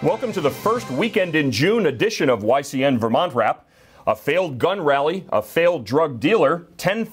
Welcome to the first weekend in June edition of YCN Vermont Wrap. A failed gun rally, a failed drug dealer, $10,000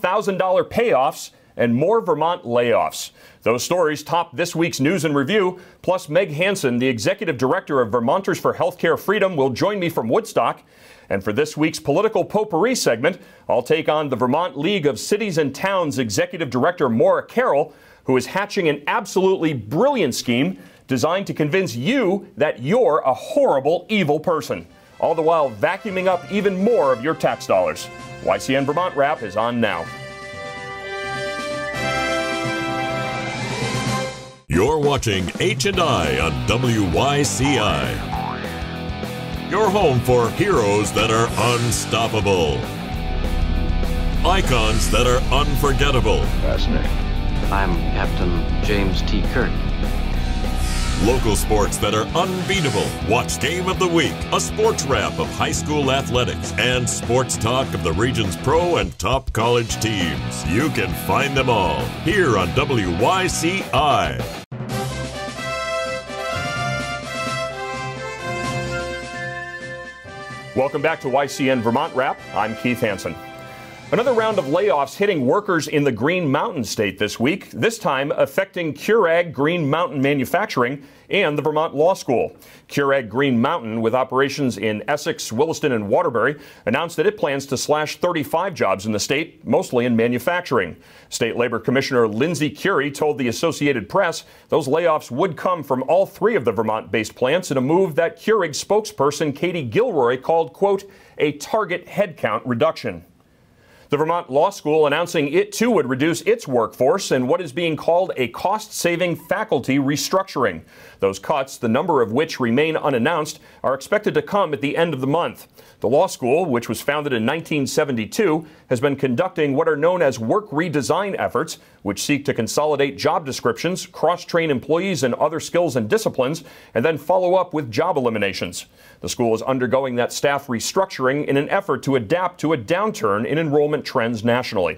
payoffs, and more Vermont layoffs. Those stories top this week's news and review. Plus, Meg Hanson, the Executive Director of Vermonters for Healthcare Freedom, will join me from Woodstock. And for this week's Political Potpourri segment, I'll take on the Vermont League of Cities and Towns Executive Director Maura Carroll, who is hatching an absolutely brilliant scheme designed to convince you that you're a horrible, evil person, all the while vacuuming up even more of your tax dollars. YCN Vermont Wrap is on now. You're watching H&I on WYCI. Your home for heroes that are unstoppable. Icons that are unforgettable. Fascinating. I'm Captain James T. Kirk. Local sports that are unbeatable. Watch Game of the Week, a sports wrap of high school athletics, and sports talk of the region's pro and top college teams. You can find them all here on WYCI. Welcome back to YCN Vermont Wrap. I'm Keith Hanson. Another round of layoffs hitting workers in the Green Mountain State this week, this time affecting Curag Green Mountain Manufacturing and the Vermont Law School. Curag Green Mountain, with operations in Essex, Williston, and Waterbury, announced that it plans to slash 35 jobs in the state, mostly in manufacturing. State Labor Commissioner Lindsay Curie told the Associated Press those layoffs would come from all three of the Vermont-based plants in a move that Curag spokesperson Katie Gilroy called, quote, a target headcount reduction. The Vermont Law School announcing it, too, would reduce its workforce in what is being called a cost-saving faculty restructuring. Those cuts, the number of which remain unannounced, are expected to come at the end of the month. The law school, which was founded in 1972, has been conducting what are known as work redesign efforts, which seek to consolidate job descriptions, cross-train employees in other skills and disciplines, and then follow up with job eliminations. The school is undergoing that staff restructuring in an effort to adapt to a downturn in enrollment trends nationally.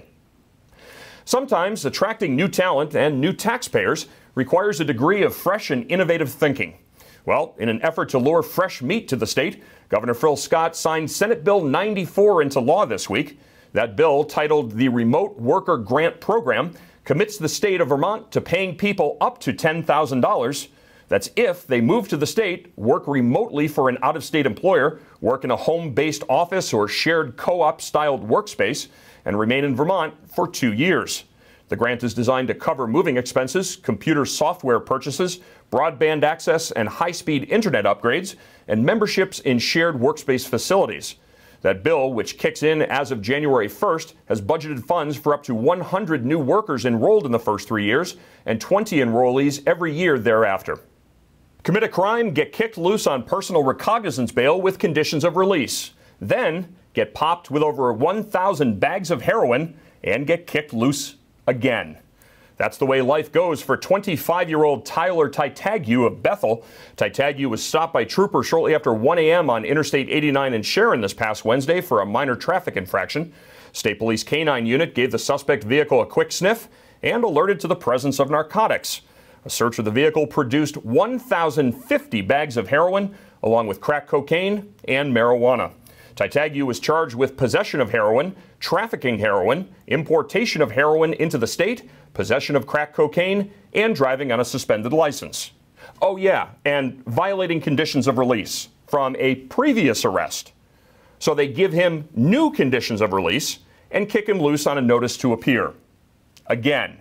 Sometimes attracting new talent and new taxpayers requires a degree of fresh and innovative thinking. Well, in an effort to lure fresh meat to the state, Governor Phil Scott signed Senate Bill 94 into law this week. That bill, titled the Remote Worker Grant Program, commits the state of Vermont to paying people up to $10,000. That's if they move to the state, work remotely for an out-of-state employer, work in a home-based office or shared co-op styled workspace, and remain in Vermont for 2 years. The grant is designed to cover moving expenses, computer software purchases, broadband access and high-speed internet upgrades, and memberships in shared workspace facilities. That bill, which kicks in as of January 1st, has budgeted funds for up to 100 new workers enrolled in the first 3 years and 20 enrollees every year thereafter. Commit a crime, get kicked loose on personal recognizance bail with conditions of release. Then get popped with over 1,000 bags of heroin and get kicked loose again. That's the way life goes for 25-year-old Tyler Titague of Bethel. Titague was stopped by troopers shortly after 1 a.m. on Interstate 89 in Sharon this past Wednesday for a minor traffic infraction. State Police K-9 unit gave the suspect vehicle a quick sniff and alerted to the presence of narcotics. A search of the vehicle produced 1,050 bags of heroin, along with crack cocaine and marijuana. Titague was charged with possession of heroin, trafficking heroin, importation of heroin into the state, possession of crack cocaine, and driving on a suspended license. Oh yeah, and violating conditions of release from a previous arrest. So they give him new conditions of release and kick him loose on a notice to appear. Again.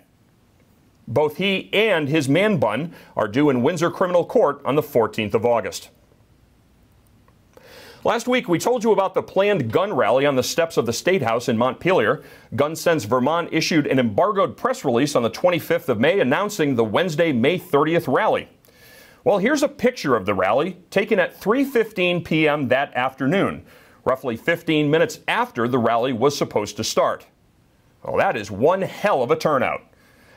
Both he and his man bun are due in Windsor Criminal Court on the 14th of August. Last week, we told you about the planned gun rally on the steps of the State House in Montpelier. Gun Sense Vermont issued an embargoed press release on the 25th of May announcing the Wednesday, May 30th rally. Well, here's a picture of the rally taken at 3:15 p.m. that afternoon, roughly 15 minutes after the rally was supposed to start. Well, that is one hell of a turnout.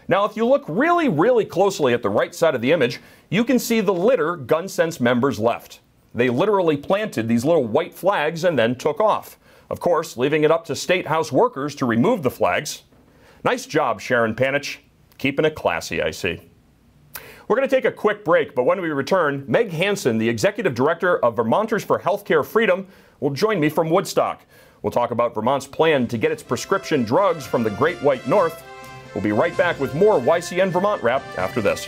Now, if you look really, really closely at the right side of the image, you can see the litter Gun Sense members left. They literally planted these little white flags and then took off. Of course, leaving it up to State House workers to remove the flags. Nice job, Sharon Panich. Keeping it classy, I see. We're going to take a quick break, but when we return, Meg Hanson, the Executive Director of Vermonters for Healthcare Freedom, will join me from Woodstock. We'll talk about Vermont's plan to get its prescription drugs from the Great White North. We'll be right back with more YCN Vermont Wrap after this.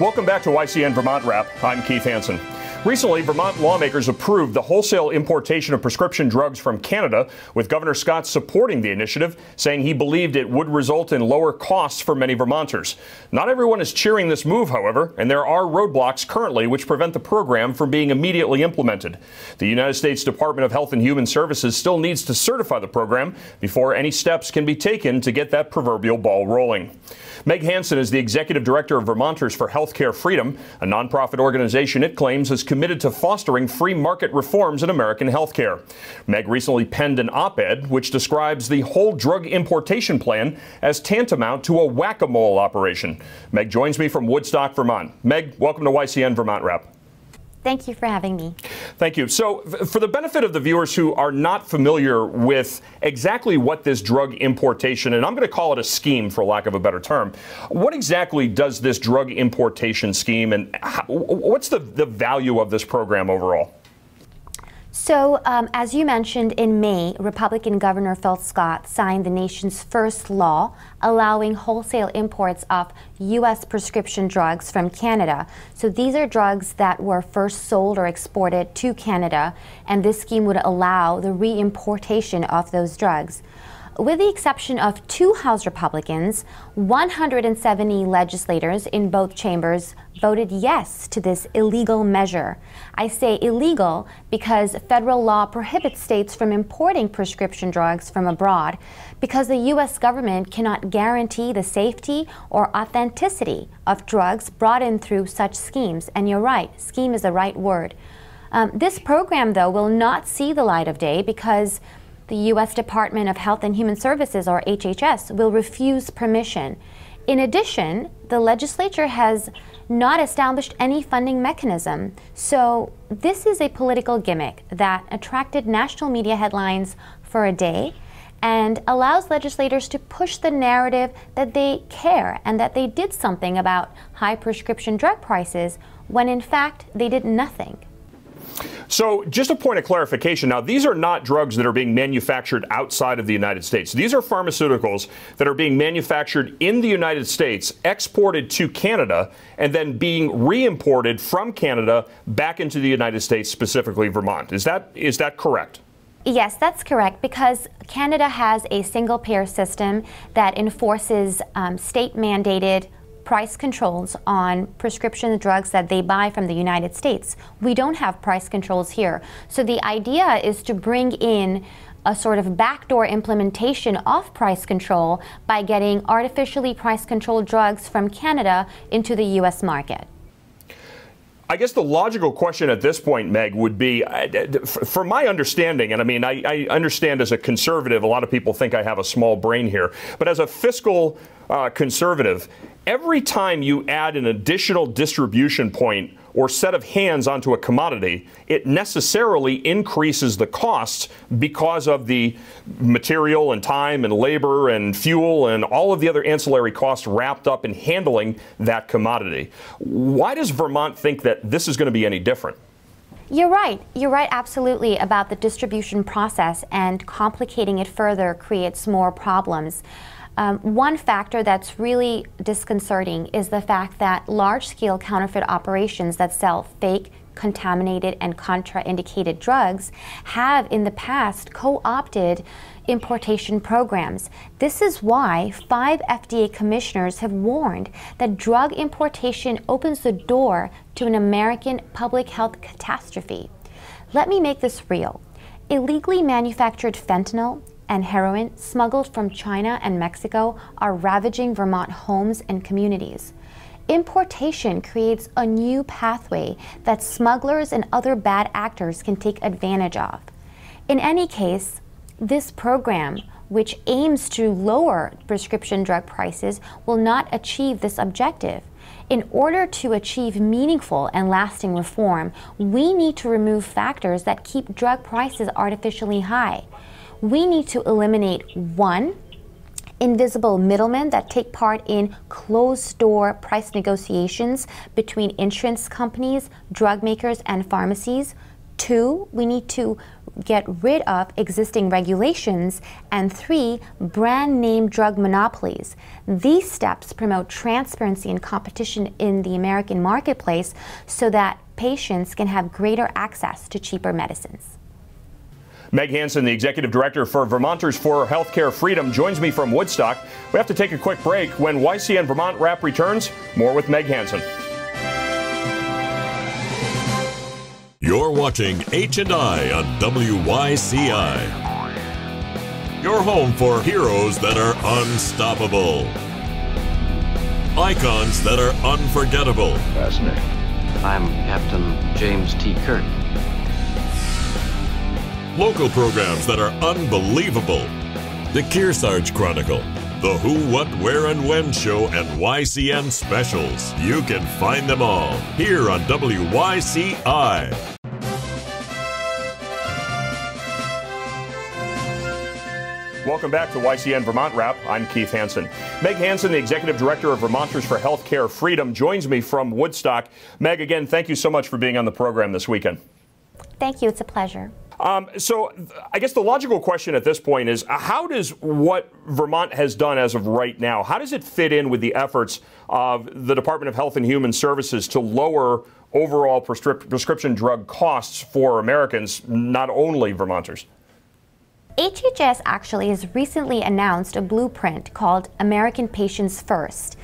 Welcome back to YCN Vermont Wrap. I'm Keith Hanson. Recently, Vermont lawmakers approved the wholesale importation of prescription drugs from Canada, with Governor Scott supporting the initiative, saying he believed it would result in lower costs for many Vermonters. Not everyone is cheering this move, however, and there are roadblocks currently which prevent the program from being immediately implemented. The United States Department of Health and Human Services still needs to certify the program before any steps can be taken to get that proverbial ball rolling. Meg Hanson is the Executive Director of Vermonters for Healthcare Freedom, a nonprofit organization it claims is committed to fostering free market reforms in American healthcare. Meg recently penned an op-ed which describes the whole drug importation plan as tantamount to a whack-a-mole operation. Meg joins me from Woodstock, Vermont. Meg, welcome to YCN Vermont Wrap. Thank you for having me. Thank you. So, for the benefit of the viewers who are not familiar with exactly what this drug importation, and I'm going to call it a scheme for lack of a better term, what exactly does this drug importation scheme, and what's the value of this program overall? So, as you mentioned, in May, Republican Governor Phil Scott signed the nation's first law allowing wholesale imports of U.S. prescription drugs from Canada. So these are drugs that were first sold or exported to Canada, and this scheme would allow the re-importation of those drugs. With the exception of 2 House Republicans, 170 legislators in both chambers voted yes to this illegal measure. I say illegal because federal law prohibits states from importing prescription drugs from abroad because the U.S. government cannot guarantee the safety or authenticity of drugs brought in through such schemes. And you're right, scheme is the right word. This program, though, will not see the light of day because the U.S. Department of Health and Human Services, or HHS, will refuse permission. In addition, the legislature has not established any funding mechanism. So this is a political gimmick that attracted national media headlines for a day and allows legislators to push the narrative that they care and that they did something about high prescription drug prices when in fact they did nothing. So just a point of clarification, now these are not drugs that are being manufactured outside of the United States. These are pharmaceuticals that are being manufactured in the United States, exported to Canada, and then being re-imported from Canada back into the United States, specifically Vermont. Is that correct? Yes, that's correct, because Canada has a single-payer system that enforces state-mandated price controls on prescription drugs that they buy from the United States. We don't have price controls here. So the idea is to bring in a sort of backdoor implementation of price control by getting artificially price-controlled drugs from Canada into the U.S. market. I guess the logical question at this point, Meg, would be, for my understanding, and I mean, I understand as a conservative, a lot of people think I have a small brain here, but as a fiscal conservative, every time you add an additional distribution point or set of hands onto a commodity, it necessarily increases the costs because of the material and time and labor and fuel and all of the other ancillary costs wrapped up in handling that commodity. Why does Vermont think that this is going to be any different? You're right. You're right absolutely about the distribution process, and complicating it further creates more problems. One factor that's really disconcerting is the fact that large-scale counterfeit operations that sell fake, contaminated, and contraindicated drugs have in the past co-opted importation programs. This is why 5 FDA commissioners have warned that drug importation opens the door to an American public health catastrophe. Let me make this real. Illegally manufactured fentanyl and heroin smuggled from China and Mexico are ravaging Vermont homes and communities. Importation creates a new pathway that smugglers and other bad actors can take advantage of. In any case, this program, which aims to lower prescription drug prices, will not achieve this objective. In order to achieve meaningful and lasting reform, we need to remove factors that keep drug prices artificially high. We need to eliminate 1, invisible middlemen that take part in closed-door price negotiations between insurance companies, drug makers, and pharmacies. 2, we need to get rid of existing regulations. And 3, brand name drug monopolies. These steps promote transparency and competition in the American marketplace so that patients can have greater access to cheaper medicines. Meg Hanson, the Executive Director for Vermonters for Healthcare Freedom, joins me from Woodstock. We have to take a quick break. When YCN Vermont Wrap returns, more with Meg Hanson. You're watching H&I on WYCI. Your home for heroes that are unstoppable. Icons that are unforgettable. Fascinating. I'm Captain James T. Kirk. Local programs that are unbelievable. The Kearsarge Chronicle, the Who, What, Where, and When show, and YCN specials. You can find them all here on WYCI. Welcome back to YCN Vermont Wrap. I'm Keith Hanson. Meg Hanson, the Executive Director of Vermonters for Healthcare Freedom, joins me from Woodstock. Meg, again, thank you so much for being on the program this weekend. Thank you. It's a pleasure. So I guess the logical question at this point is, how does what Vermont has done as of right now, how does it fit in with the efforts of the Department of Health and Human Services to lower overall prescription drug costs for Americans, not only Vermonters? HHS actually has recently announced a blueprint called American Patients First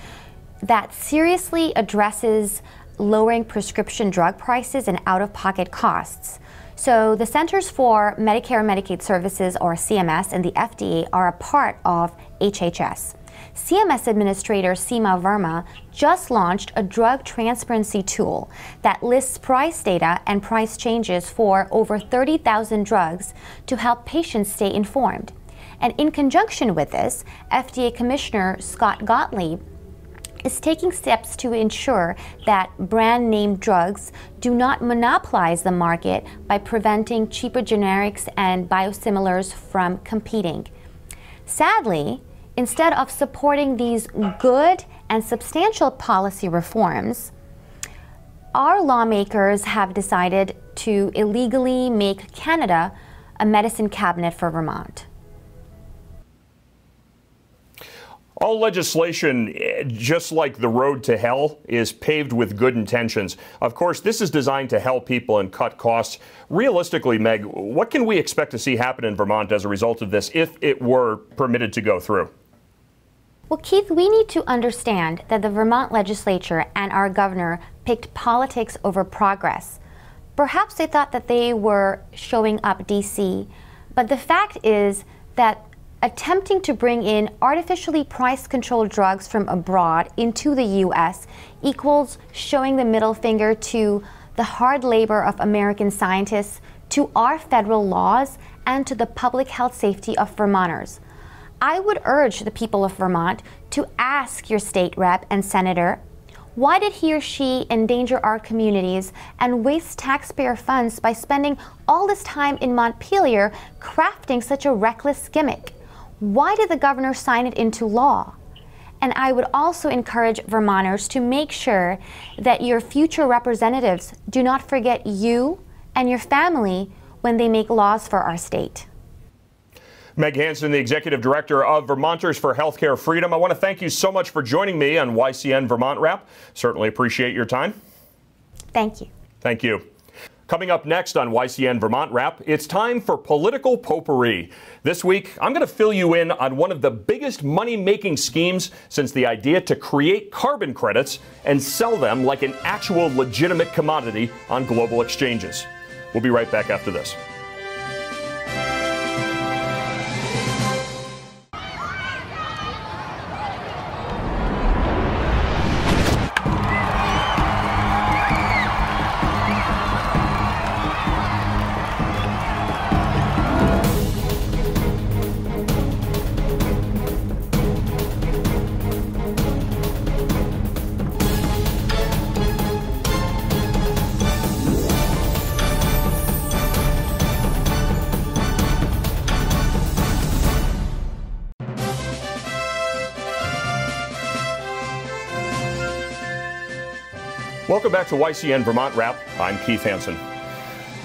that seriously addresses lowering prescription drug prices and out-of-pocket costs. So the Centers for Medicare and Medicaid Services, or CMS, and the FDA are a part of HHS. CMS Administrator Seema Verma just launched a drug transparency tool that lists price data and price changes for over 30,000 drugs to help patients stay informed. And in conjunction with this, FDA Commissioner Scott Gottlieb is taking steps to ensure that brand name drugs do not monopolize the market by preventing cheaper generics and biosimilars from competing. Sadly, instead of supporting these good and substantial policy reforms, our lawmakers have decided to illegally make Canada a medicine cabinet for Vermont. All legislation, just like the road to hell, is paved with good intentions. Of course, this is designed to help people and cut costs. Realistically, Meg, what can we expect to see happen in Vermont as a result of this if it were permitted to go through? Well, Keith, we need to understand that the Vermont legislature and our governor picked politics over progress. Perhaps they thought that they were showing up DC, but the fact is that attempting to bring in artificially price-controlled drugs from abroad into the U.S. equals showing the middle finger to the hard labor of American scientists, to our federal laws, and to the public health safety of Vermonters. I would urge the people of Vermont to ask your state rep and senator, why did he or she endanger our communities and waste taxpayer funds by spending all this time in Montpelier crafting such a reckless gimmick? Why did the governor sign it into law? And I would also encourage Vermonters to make sure that your future representatives do not forget you and your family when they make laws for our state. Meg Hanson, the Executive Director of Vermonters for Healthcare Freedom. I want to thank you so much for joining me on YCN Vermont Wrap. Certainly appreciate your time. Thank you. Thank you. Coming up next on YCN Vermont Wrap, it's time for Political Potpourri. This week, I'm going to fill you in on one of the biggest money-making schemes since the idea to create carbon credits and sell them like an actual legitimate commodity on global exchanges. We'll be right back after this. Welcome back to YCN Vermont Wrap. I'm Keith Hanson.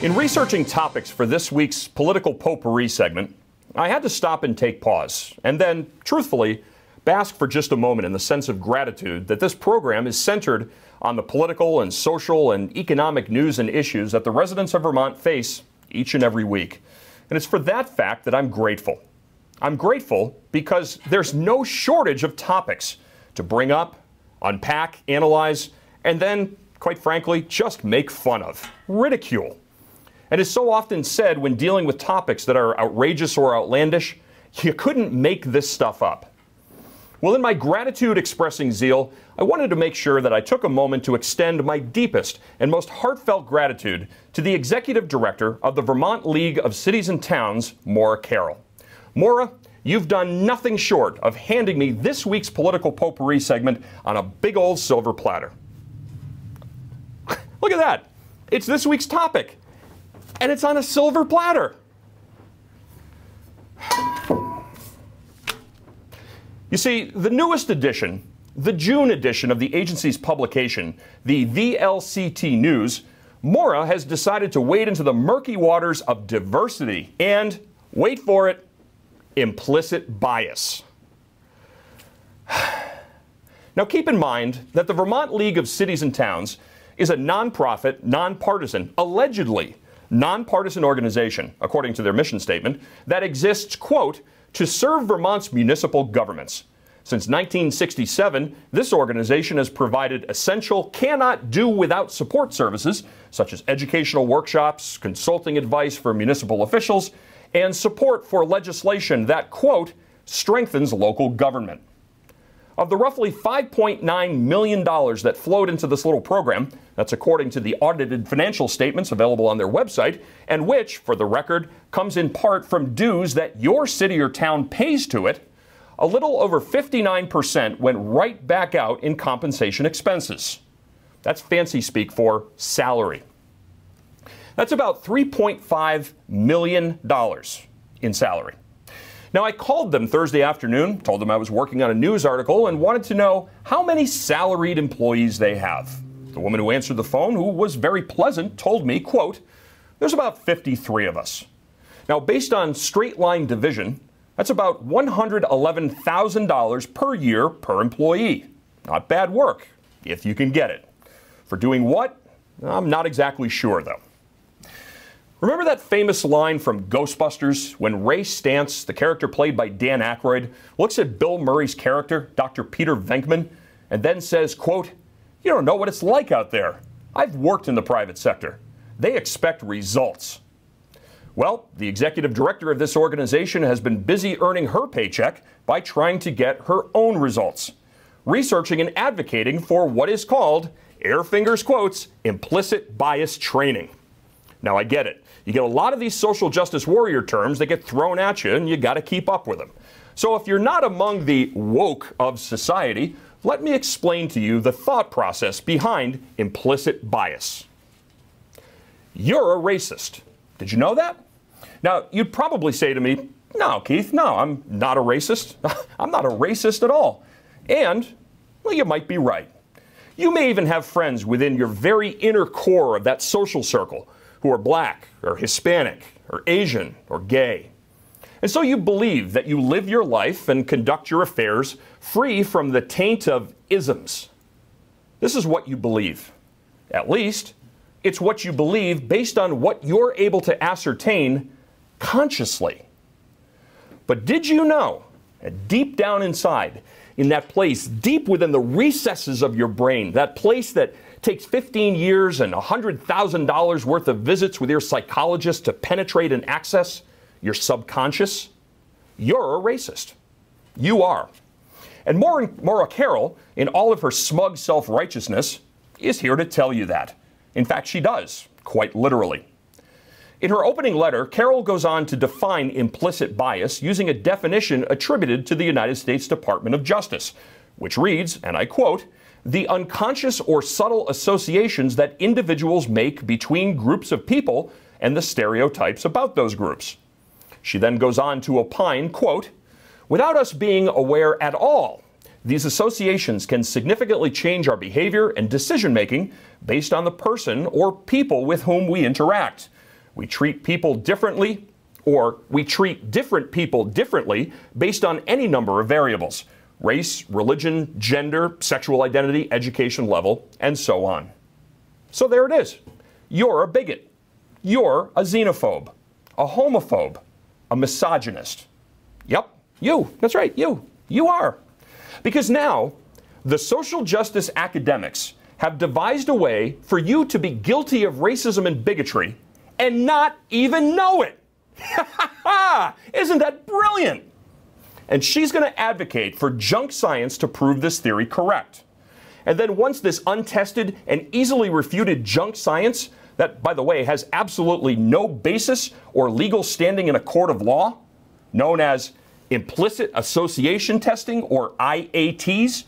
In researching topics for this week's Political Potpourri segment, I had to stop and take pause, and then, truthfully, bask for just a moment in the sense of gratitude that this program is centered on the political and social and economic news and issues that the residents of Vermont face each and every week. And it's for that fact that I'm grateful. I'm grateful because there's no shortage of topics to bring up, unpack, analyze, and then, quite frankly, just make fun of, ridicule. And as so often said when dealing with topics that are outrageous or outlandish, you couldn't make this stuff up. Well, in my gratitude expressing zeal, I wanted to make sure that I took a moment to extend my deepest and most heartfelt gratitude to the Executive Director of the Vermont League of Cities and Towns, Maura Carroll. Maura, you've done nothing short of handing me this week's Political Potpourri segment on a big old silver platter. Look at that. It's this week's topic, and it's on a silver platter. You see, the newest edition, the June edition of the agency's publication, the VLCT News, Maura has decided to wade into the murky waters of diversity and, wait for it, implicit bias. Now keep in mind that the Vermont League of Cities and Towns is a nonprofit, nonpartisan, allegedly nonpartisan organization, according to their mission statement, that exists, quote, to serve Vermont's municipal governments. Since 1967, this organization has provided essential, cannot do without support services, such as educational workshops, consulting advice for municipal officials, and support for legislation that, quote, strengthens local government. Of the roughly $5.9 million that flowed into this little program, that's according to the audited financial statements available on their website, and which, for the record, comes in part from dues that your city or town pays to it, a little over 59% went right back out in compensation expenses. That's fancy speak for salary. That's about $3.5 million in salary. Now, I called them Thursday afternoon, told them I was working on a news article, and wanted to know how many salaried employees they have. The woman who answered the phone, who was very pleasant, told me, quote, there's about 53 of us. Now, based on straight line division, that's about $111,000 per year per employee. Not bad work, if you can get it. For doing what? I'm not exactly sure, though. Remember that famous line from Ghostbusters when Ray Stantz, the character played by Dan Aykroyd, looks at Bill Murray's character, Dr. Peter Venkman, and then says, quote, you don't know what it's like out there. I've worked in the private sector. They expect results. Well, the executive director of this organization has been busy earning her paycheck by trying to get her own results, researching and advocating for what is called, air fingers quotes, implicit bias training. Now, I get it. You get a lot of these social justice warrior terms that get thrown at you, and you got to keep up with them. So if you're not among the woke of society, let me explain to you the thought process behind implicit bias. You're a racist. Did you know that? Now, you'd probably say to me, no, Keith, no, I'm not a racist. I'm not a racist at all. And, well, you might be right. You may even have friends within your very inner core of that social circle who are black or Hispanic or Asian or gay. And so you believe that you live your life and conduct your affairs free from the taint of isms. This is what you believe. At least, it's what you believe based on what you're able to ascertain consciously. But did you know, deep down inside, in that place deep within the recesses of your brain, that place that takes 15 years and $100,000 worth of visits with your psychologist to penetrate and access, your subconscious, you're a racist. You are. And Maura Carroll, in all of her smug self-righteousness, is here to tell you that. In fact, she does, quite literally. In her opening letter, Carroll goes on to define implicit bias using a definition attributed to the United States Department of Justice, which reads, and I quote, "The unconscious or subtle associations that individuals make between groups of people and the stereotypes about those groups." She then goes on to opine, quote, "Without us being aware at all, these associations can significantly change our behavior and decision-making based on the person or people with whom we interact. We treat people differently, or we treat different people differently based on any number of variables: race, religion, gender, sexual identity, education level, and so on." So there it is. You're a bigot. You're a xenophobe, a homophobe, a misogynist. Yep, you. That's right, you. You are. Because now, the social justice academics have devised a way for you to be guilty of racism and bigotry and not even know it. Isn't that brilliant? And she's going to advocate for junk science to prove this theory correct. And then once this untested and easily refuted junk science, that, by the way, has absolutely no basis or legal standing in a court of law, known as implicit association testing, or IATs,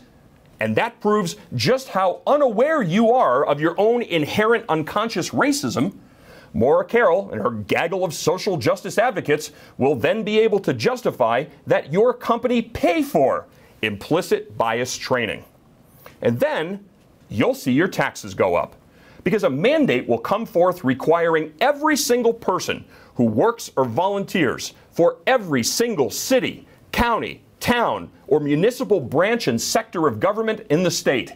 and that proves just how unaware you are of your own inherent unconscious racism, Maura Carroll and her gaggle of social justice advocates will then be able to justify that your company pay for implicit bias training. And then you'll see your taxes go up, because a mandate will come forth requiring every single person who works or volunteers for every single city, county, town, or municipal branch and sector of government in the state,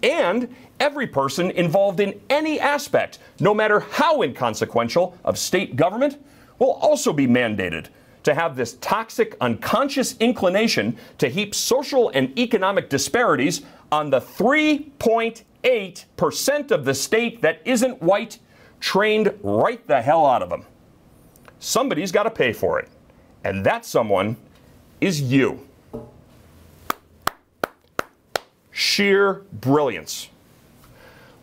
and every person involved in any aspect, no matter how inconsequential, of state government, will also be mandated to have this toxic, unconscious inclination to heap social and economic disparities on the 3.8% of the state that isn't white, trained right the hell out of them. Somebody's got to pay for it, and that someone is you. Sheer brilliance.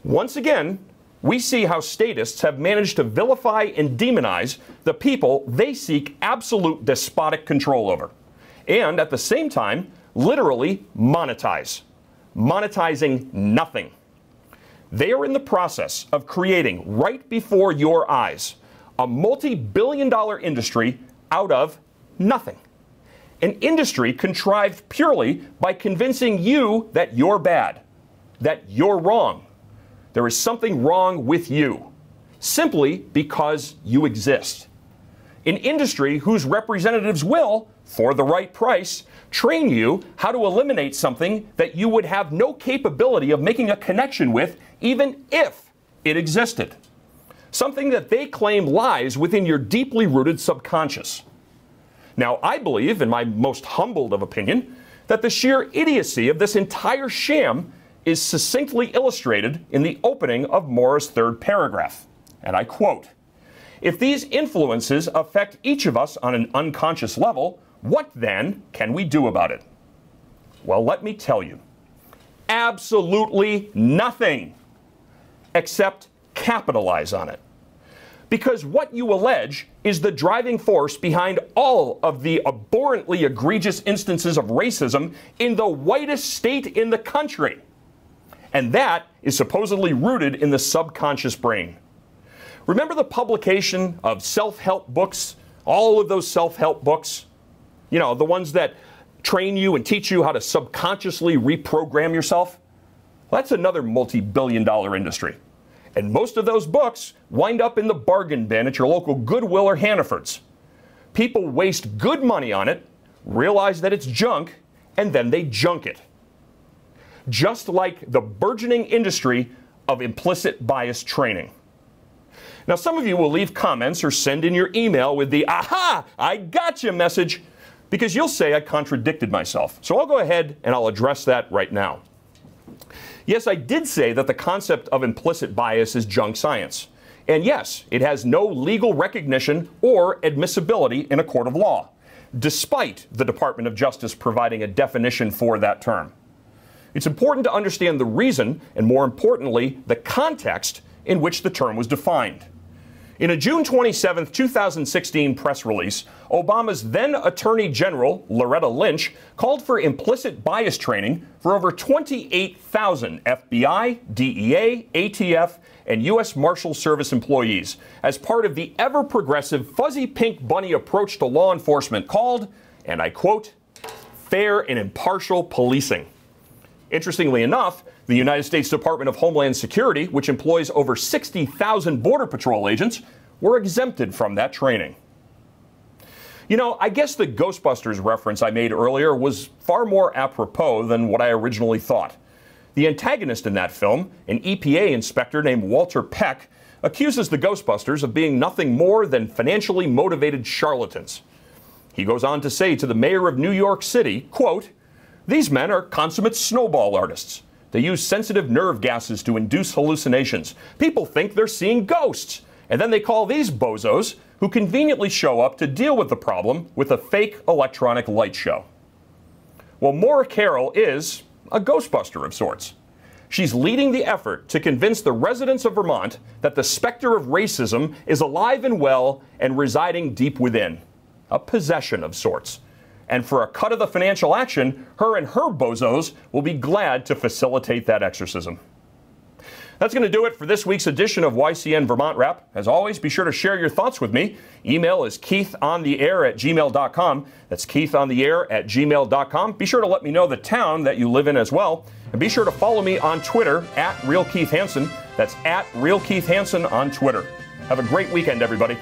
Once again, we see how statists have managed to vilify and demonize the people they seek absolute despotic control over, and at the same time, literally monetizing nothing. They are in the process of creating, right before your eyes, a multi-billion-dollar industry out of nothing. An industry contrived purely by convincing you that you're bad, that you're wrong. There is something wrong with you, simply because you exist. An industry whose representatives will, for the right price, train you how to eliminate something that you would have no capability of making a connection with, even if it existed. Something that they claim lies within your deeply rooted subconscious. Now, I believe, in my most humbled of opinion, that the sheer idiocy of this entire sham is succinctly illustrated in the opening of Maura's third paragraph. And I quote, "If these influences affect each of us on an unconscious level, what then can we do about it?" Well, let me tell you, absolutely nothing, except capitalize on it. Because what you allege is the driving force behind all of the abhorrently egregious instances of racism in the whitest state in the country. And that is supposedly rooted in the subconscious brain. Remember the publication of self-help books, all of those self-help books? You know, the ones that train you and teach you how to subconsciously reprogram yourself? Well, that's another multi-billion-dollar industry. And most of those books wind up in the bargain bin at your local Goodwill or Hannaford's. People waste good money on it, realize that it's junk, and then they junk it. Just like the burgeoning industry of implicit bias training. Now, some of you will leave comments or send in your email with the "aha, I gotcha" message. Because you'll say I contradicted myself. So I'll go ahead and I'll address that right now. Yes, I did say that the concept of implicit bias is junk science. And yes, it has no legal recognition or admissibility in a court of law, despite the Department of Justice providing a definition for that term. It's important to understand the reason, and more importantly, the context in which the term was defined. In a June 27, 2016 press release, Obama's then Attorney General, Loretta Lynch, called for implicit bias training for over 28,000 FBI, DEA, ATF, and U.S. Marshal Service employees as part of the ever-progressive fuzzy pink bunny approach to law enforcement called, and I quote, fair and impartial policing. Interestingly enough, the United States Department of Homeland Security, which employs over 60,000 Border Patrol agents, were exempted from that training. You know, I guess the Ghostbusters reference I made earlier was far more apropos than what I originally thought. The antagonist in that film, an EPA inspector named Walter Peck, accuses the Ghostbusters of being nothing more than financially motivated charlatans. He goes on to say to the mayor of New York City, quote, "These men are consummate snowball artists. They use sensitive nerve gases to induce hallucinations. People think they're seeing ghosts. And then they call these bozos, who conveniently show up to deal with the problem with a fake electronic light show." Well, Maura Carroll is a Ghostbuster of sorts. She's leading the effort to convince the residents of Vermont that the specter of racism is alive and well and residing deep within, a possession of sorts. And for a cut of the financial action, her and her bozos will be glad to facilitate that exorcism. That's going to do it for this week's edition of YCN Vermont Wrap. As always, be sure to share your thoughts with me. Email is keithontheair@gmail.com. That's keithontheair@gmail.com. Be sure to let me know the town that you live in as well. And be sure to follow me on Twitter @RealKeithHanson. That's @RealKeithHanson on Twitter. Have a great weekend, everybody.